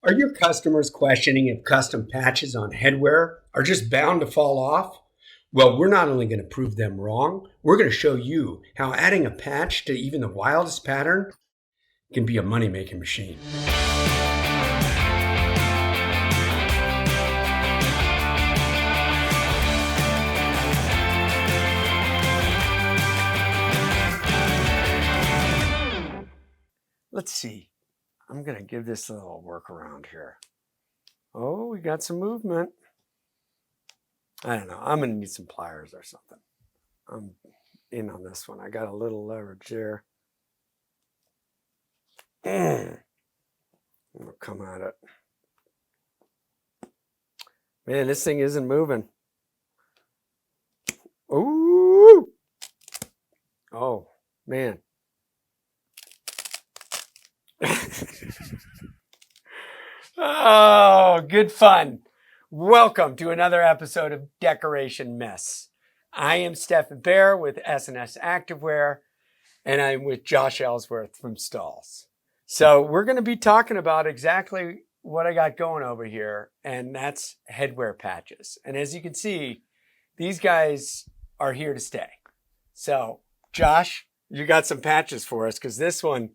Are your customers questioning if custom patches on headwear are just bound to fall off? Well, we're not only going to prove them wrong, we're going to show you how adding a patch to even the wildest pattern can be a money-making machine. Let's see. I'm going to give this a little workaround here. Oh, we got some movement. I don't know. I'm going to need some pliers or something. I'm in on this one. I got a little leverage there. I'm going to come at it. Man, this thing isn't moving. Ooh. Oh, man. Oh, good fun. Welcome to another episode of Decoration Mess. I am Stephen Bear with S&S Activewear, and I'm with Josh Ellsworth from STAHLS. So we're going to be talking about exactly what I got going over here, and that's headwear patches. And as you can see, these guys are here to stay. So, Josh, you got some patches for us, because this one...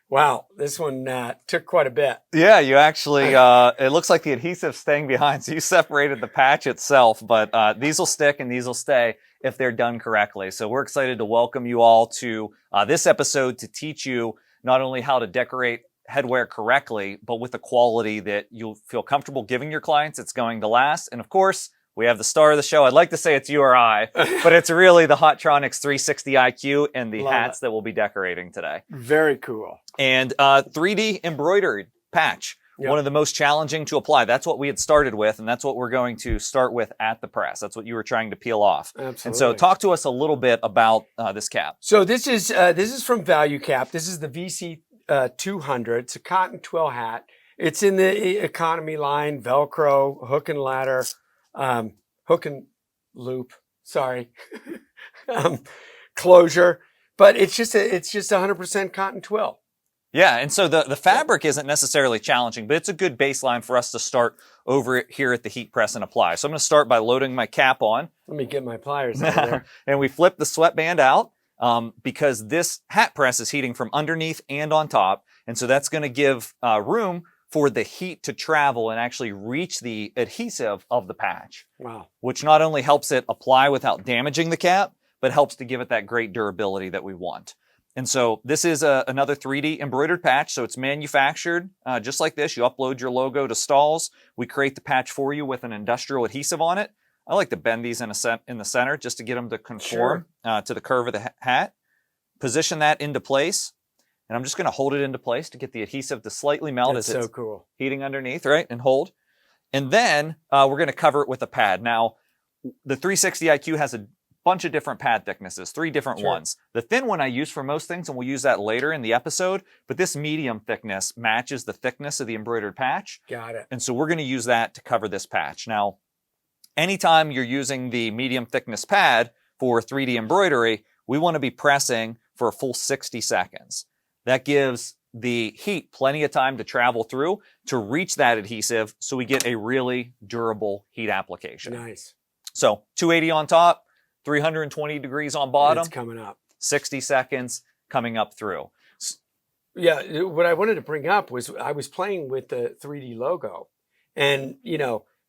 Wow, this one took quite a bit. Yeah, you actually, it looks like the adhesive's staying behind, so you separated the patch itself, but these will stick and these will stay if they're done correctly. So we're excited to welcome you all to this episode to teach you not only how to decorate headwear correctly, but with a quality that you'll feel comfortable giving your clients. It's going to last. And of course, we have the star of the show. I'd like to say it's you or I, but it's really the Hotronix 360 IQ and the hats that we'll be decorating today. Very cool. And 3D embroidered patch, one of the most challenging to apply. That's what we had started with, and that's what we're going to start with at the press. That's what you were trying to peel off. Absolutely. And so talk to us a little bit about this cap. So this is from Value Cap. This is the VC 200. It's a cotton twill hat. It's in the economy line, Velcro, hook and ladder. Hook and loop, sorry, closure, but it's just 100% cotton twill. Yeah, and so the fabric isn't necessarily challenging, but it's a good baseline for us to start over here at the heat press and apply. So I'm going to start by loading my cap on. Let me get my pliers out there. And we flip the sweatband out because this hat press is heating from underneath and on top, and so that's going to give room for the heat to travel and actually reach the adhesive of the patch. Wow. Which not only helps it apply without damaging the cap, but helps to give it that great durability that we want. And so this is another 3D embroidered patch. So it's manufactured just like this. You upload your logo to STAHLS. We create the patch for you with an industrial adhesive on it. I like to bend these in the center just to get them to conform to the curve of the hat. Position that into place. And I'm just going to hold it into place to get the adhesive to slightly melt. That's as it's so cool. Heating underneath, right? And hold. And then we're going to cover it with a pad. Now, the 360 IQ has a bunch of different pad thicknesses, 3 different ones. The thin one I use for most things, and we'll use that later in the episode, but this medium thickness matches the thickness of the embroidered patch. Got it. And so we're going to use that to cover this patch. Now, anytime you're using the medium thickness pad for 3D embroidery, we want to be pressing for a full 60 seconds. That gives the heat plenty of time to travel through to reach that adhesive so we get a really durable heat application. Nice. So 280 on top, 320 degrees on bottom. It's coming up. 60 seconds coming up through. Yeah, what I wanted to bring up was I was playing with the 3D logo, and,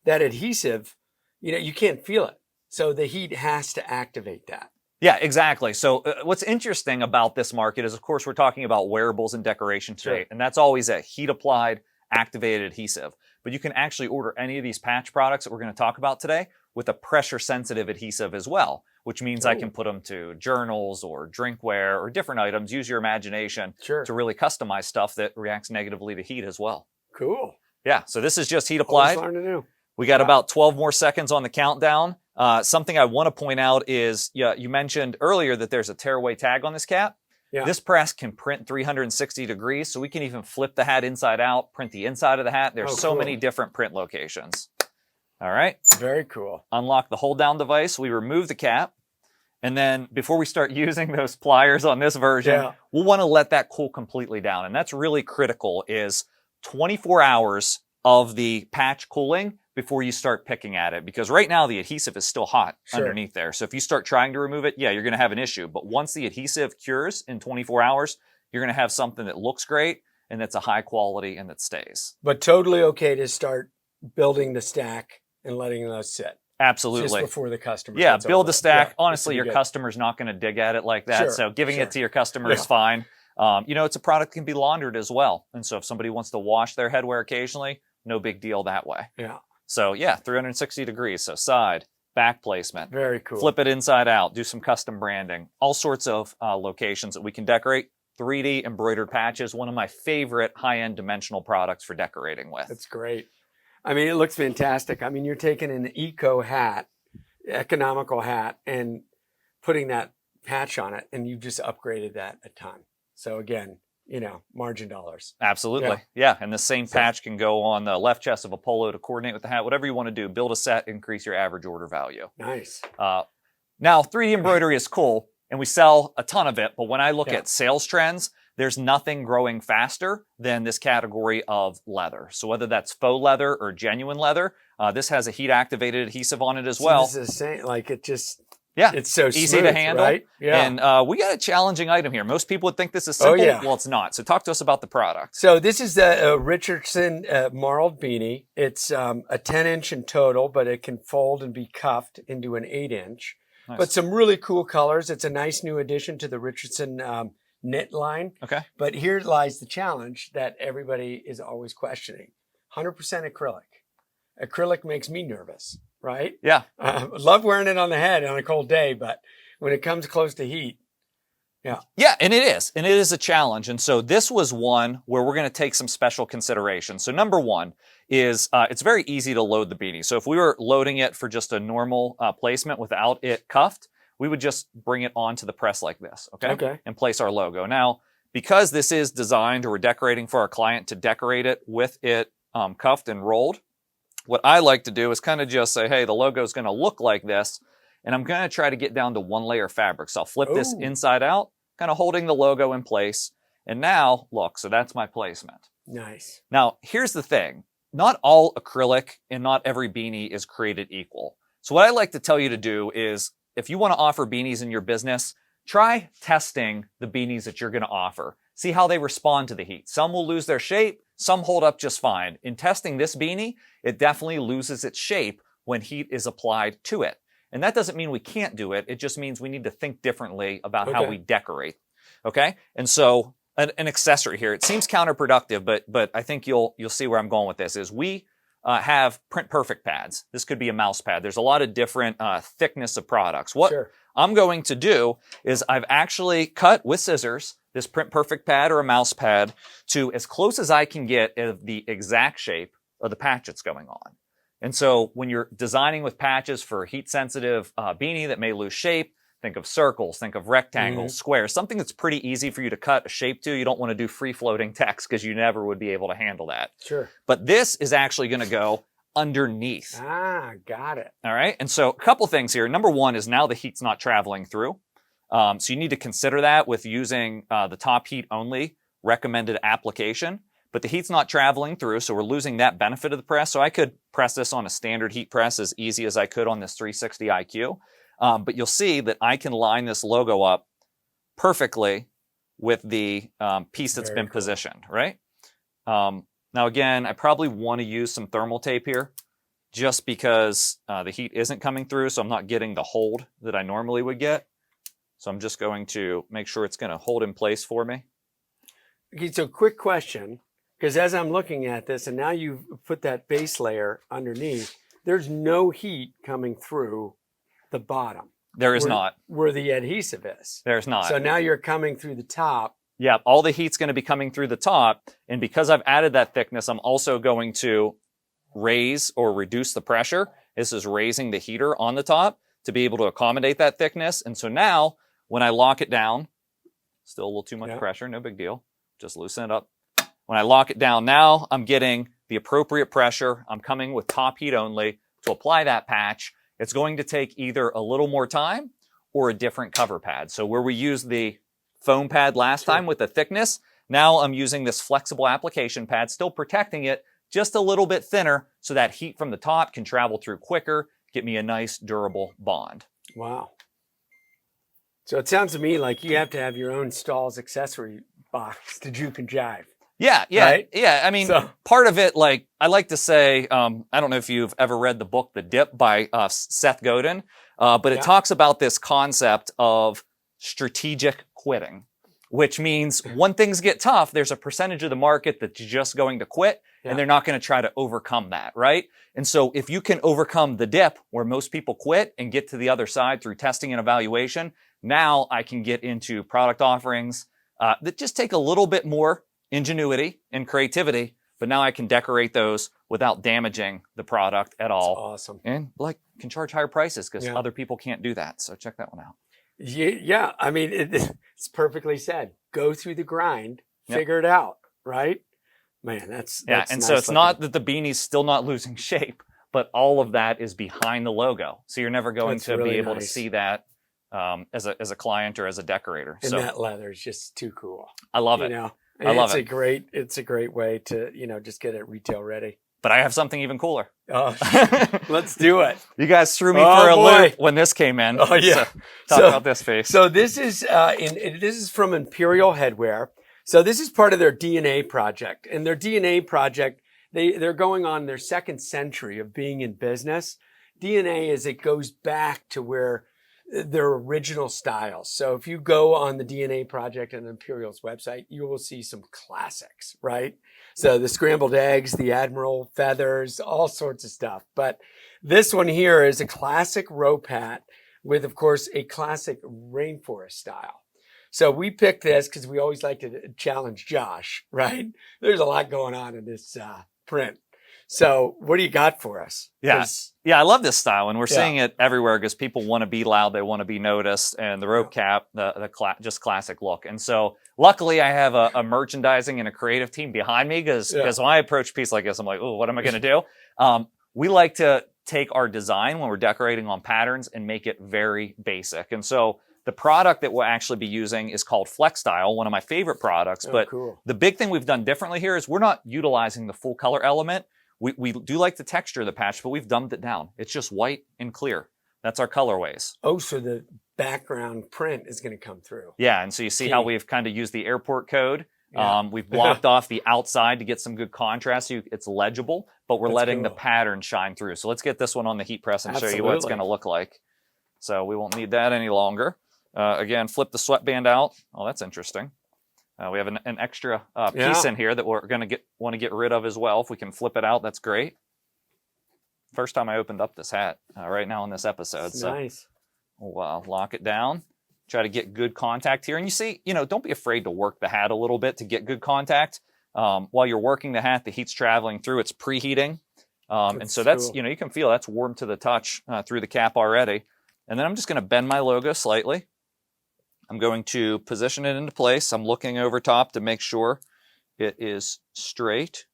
that adhesive, you can't feel it. So the heat has to activate that. Yeah, exactly. So what's interesting about this market is, of course, we're talking about wearables and decoration today, and that's always a heat-applied, activated adhesive. But you can actually order any of these patch products that we're going to talk about today with a pressure-sensitive adhesive as well, which means I can put them to journals or drinkware or different items. Use your imagination to really customize stuff that reacts negatively to heat as well. Cool. Yeah, so this is just heat-applied. Always learn to do. We got about 12 more seconds on the countdown. Something I want to point out is, you mentioned earlier that there's a tearaway tag on this cap. Yeah. This press can print 360 degrees, so we can even flip the hat inside out, print the inside of the hat. There's so many different print locations. All right. Very cool. Unlock the hold down device. We remove the cap. And then before we start using those pliers on this version, we'll want to let that cool completely down. And that's really critical, is 24 hours of the patch cooling before you start picking at it. Because right now the adhesive is still hot underneath there. So if you start trying to remove it, yeah, you're going to have an issue. But once the adhesive cures in 24 hours, you're going to have something that looks great and that's a high quality and that stays. But totally okay to start building the stack and letting those sit. Absolutely. Just before the customer. Yeah, build the stack. Yeah, honestly, your customer's not going to dig at it like that. Sure, So giving it to your customer is fine. It's a product that can be laundered as well. And so if somebody wants to wash their headwear occasionally, no big deal that way. Yeah. So yeah, 360 degrees. So side, back placement. Very cool. Flip it inside out. Do some custom branding. All sorts of locations that we can decorate. 3D embroidered patches. One of my favorite high-end dimensional products for decorating with. That's great. I mean, it looks fantastic. I mean, you're taking an eco hat, economical hat, and putting that patch on it, and you've just upgraded that a ton. So again, margin dollars. Absolutely. Yeah. And the same patch can go on the left chest of a polo to coordinate with the hat, whatever you want to do. Build a set, increase your average order value. Nice. Now, 3D embroidery is cool, and we sell a ton of it. But when I look at sales trends, there's nothing growing faster than this category of leather. So whether that's faux leather or genuine leather, this has a heat-activated adhesive on it as well. This is the same, like it just... Yeah, it's so easy smooth, to handle. right? Yeah. And we got a challenging item here. Most people would think this is simple. Well, it's not. So talk to us about the product. So this is the Richardson marled beanie. It's a 10-inch in total, but it can fold and be cuffed into an 8-inch. Nice. But some really cool colors. It's a nice new addition to the Richardson knit line. Okay. But here lies the challenge that everybody is always questioning. 100% acrylic. Acrylic makes me nervous. Right? Yeah. Love wearing it on the head on a cold day, but when it comes close to heat, yeah. Yeah, and it is. And it is a challenge. And so this was one where we're going to take some special consideration. So number one is it's very easy to load the beanie. So if we were loading it for just a normal placement without it cuffed, we would just bring it onto the press like this, okay? And place our logo. Now, because this is designed or we're decorating for our client to decorate it with it cuffed and rolled, what I like to do is kind of just say, hey, the logo is going to look like this, and I'm going to try to get down to one layer of fabric. So I'll flip this inside out, kind of holding the logo in place. And now, look, so that's my placement. Nice. Now, here's the thing. Not all acrylic and not every beanie is created equal. So what I like to tell you to do is, if you want to offer beanies in your business, try testing the beanies that you're going to offer. See how they respond to the heat. Some will lose their shape. Some hold up just fine. In testing this beanie, it definitely loses its shape when heat is applied to it. And that doesn't mean we can't do it. It just means we need to think differently about how we decorate. Okay? And so an accessory here, it seems counterproductive, but I think you'll see where I'm going with this, is we have print perfect pads. This could be a mouse pad. There's a lot of different thickness of products. What I'm going to do is I've actually cut with scissors this print perfect pad or a mouse pad to as close as I can get of the exact shape of the patch that's going on. And so when you're designing with patches for a heat sensitive beanie that may lose shape, think of circles, think of rectangles, squares, something that's pretty easy for you to cut a shape to. You don't want to do free floating text because you never would be able to handle that. Sure. But this is actually going to go underneath. Ah, got it. All right. And so a couple things here. Number one is now the heat's not traveling through. So you need to consider that with using the top heat only recommended application. But the heat's not traveling through, so we're losing that benefit of the press. So I could press this on a standard heat press as easy as I could on this 360 IQ. But you'll see that I can line this logo up perfectly with the piece that's been positioned, right? Now again, I probably want to use some thermal tape here just because the heat isn't coming through, so I'm not getting the hold that I normally would get. So I'm just going to make sure it's going to hold in place for me. Okay, so quick question, because as I'm looking at this, and now you've put that base layer underneath, there's no heat coming through the bottom. There is not. Where the adhesive is. There's not. So now you're coming through the top. Yeah, all the heat's going to be coming through the top. And because I've added that thickness, I'm also going to raise or reduce the pressure. This is raising the heater on the top to be able to accommodate that thickness. And so now when I lock it down, still a little too much pressure, no big deal. Just loosen it up. When I lock it down now, I'm getting the appropriate pressure. I'm coming with top heat only to apply that patch. It's going to take either a little more time or a different cover pad. So where we used the foam pad last time with the thickness, now I'm using this flexible application pad, still protecting it, just a little bit thinner so that heat from the top can travel through quicker, get me a nice durable bond. Wow. So it sounds to me like you have to have your own STAHLS accessory box to juke and jive. Yeah. Right? Yeah. I mean, part of it, like, I like to say, I don't know if you've ever read the book, The Dip by Seth Godin, but it talks about this concept of strategic quitting, which means when things get tough, there's a percentage of the market that's just going to quit and they're not going to try to overcome that, right? And so if you can overcome the dip where most people quit and get to the other side through testing and evaluation, now I can get into product offerings that just take a little bit more ingenuity and creativity, but now I can decorate those without damaging the product at all. That's awesome. And like can charge higher prices because other people can't do that. So check that one out. Yeah. I mean, it's perfectly said. Go through the grind, figure it out, right? Man, that's and nice so it's looking. not that the beanie's still not losing shape, but all of that is behind the logo. So you're never going to really be able nice. to see that as a client or as a decorator. And so that leather is just too cool. I love it. You know, I love it. It's a great way to, just get it retail ready. But I have something even cooler. Oh, let's do it. You guys threw me for a loop when this came in. Oh yeah. So, talk about this face. So this is this is from Imperial Headwear. So this is part of their DNA project. And their DNA project, they're going on their second century of being in business. DNA it goes back to where their original styles. So if you go on the DNA project and Imperial's website, you will see some classics, right? So the scrambled eggs, the Admiral feathers, all sorts of stuff. But this one here is a classic rope hat with, of course, a classic rainforest style. So we picked this because we always like to challenge Josh, right? There's a lot going on in this print. So what do you got for us? Yeah, I love this style, and we're seeing it everywhere because people want to be loud, they want to be noticed, and the rope cap, just classic look. And so luckily I have a merchandising and a creative team behind me because when I approach a piece like this, I'm like, oh, what am I going to do? We like to take our design when we're decorating on patterns and make it very basic. And so the product that we'll actually be using is called Flex Style, one of my favorite products. But the big thing we've done differently here is we're not utilizing the full color element. We do like the texture of the patch, but we've dumbed it down. It's just white and clear. That's our colorways. Oh, so the background print is going to come through. Yeah, and so you see how we've kind of used the airport code. We've blocked off the outside to get some good contrast. It's legible, but we're letting the pattern shine through. So let's get this one on the heat press and show you what it's going to look like. So we won't need that any longer. Again, flip the sweatband out. Oh, that's interesting. We have an extra piece in here that we're going to want to get rid of as well. If we can flip it out, that's great. First time I opened up this hat right now in this episode. So nice. We'll lock it down. Try to get good contact here. And you see, don't be afraid to work the hat a little bit to get good contact. While you're working the hat, the heat's traveling through. It's preheating. And so that's, you can feel that's warm to the touch through the cap already. And then I'm just going to bend my logo slightly. I'm going to position it into place. I'm looking over top to make sure it is straight.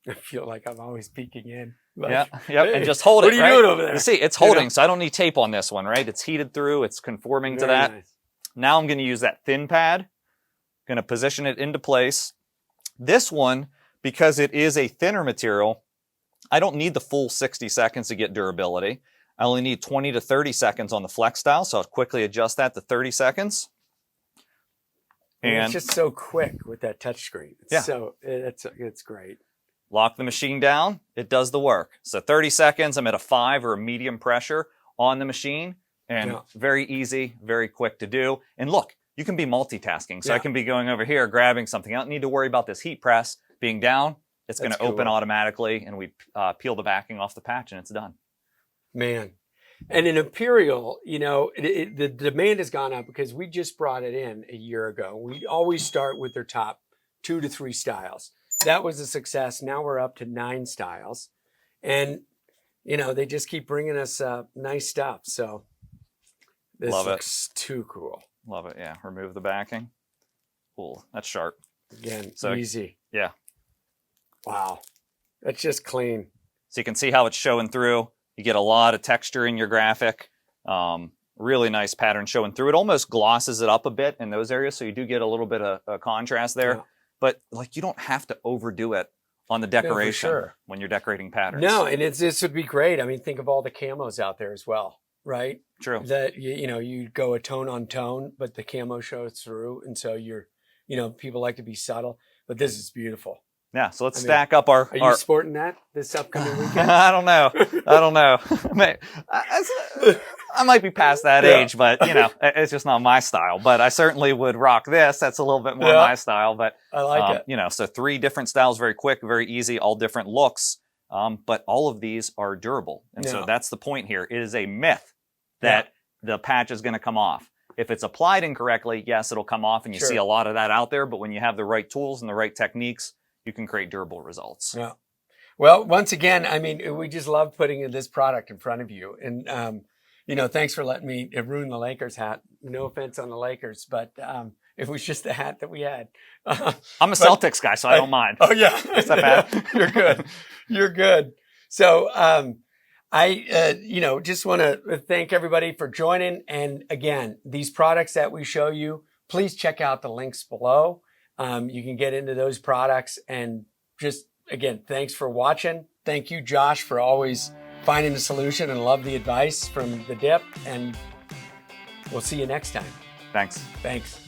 I feel like I'm always peeking in. Yep, and just hold it. What are you doing over there? You see, it's holding, so I don't need tape on this one, right? It's heated through. It's conforming to that. Nice. Now I'm going to use that thin pad. Going to position it into place. This one, because it is a thinner material, I don't need the full 60 seconds to get durability. I only need 20 to 30 seconds on the Flex Style, so I'll quickly adjust that to 30 seconds. And it's just so quick with that touchscreen. It's great. Lock the machine down. It does the work. So 30 seconds, I'm at a 5 or a medium pressure on the machine, and very easy, very quick to do. And look, you can be multitasking. So I can be going over here, grabbing something. I don't need to worry about this heat press being down. It's going to open automatically, and we peel the backing off the patch, and it's done. Man. And in Imperial, the demand has gone up because we just brought it in a year ago. We always start with their top 2 to 3 styles. That was a success. Now we're up to 9 styles. And, they just keep bringing us nice stuff. So this looks too cool. Love it. Yeah. Remove the backing. Cool. That's sharp. Again, so easy. Yeah. Wow. That's just clean. So you can see how it's showing through. You get a lot of texture in your graphic. Really nice pattern showing through. It almost glosses it up a bit in those areas, so you do get a little bit of contrast there. Yeah. But you don't have to overdo it on the decoration sure. when you're decorating patterns. No, and this would be great. I mean, think of all the camos out there as well, right? True. That, you go a tone on tone, but the camo shows through. And so people like to be subtle, but this is beautiful. Yeah, so let's stack up our... Are you sporting that this upcoming weekend? I don't know. I might be past that age, but it's just not my style. But I certainly would rock this. That's a little bit more my style. But I like it. So 3 different styles, very quick, very easy, all different looks. But all of these are durable. And so that's the point here. It is a myth that the patch is going to come off. If it's applied incorrectly, yes, it'll come off, and you see a lot of that out there. But when you have the right tools and the right techniques, you can create durable results. Yeah. Well, once again, I mean, we just love putting this product in front of you. And, thanks for letting me ruin the Lakers hat. No offense on the Lakers, but it was just the hat that we had. I'm a Celtics guy, so I don't mind. Oh, yeah. Is that bad? You're good. You're good. So I just want to thank everybody for joining. And again, these products that we show you, please check out the links below. You can get into those products, and just, again, thanks for watching. Thank you, Josh, for always finding the solution, and love the advice from the dip, and we'll see you next time. Thanks. Thanks.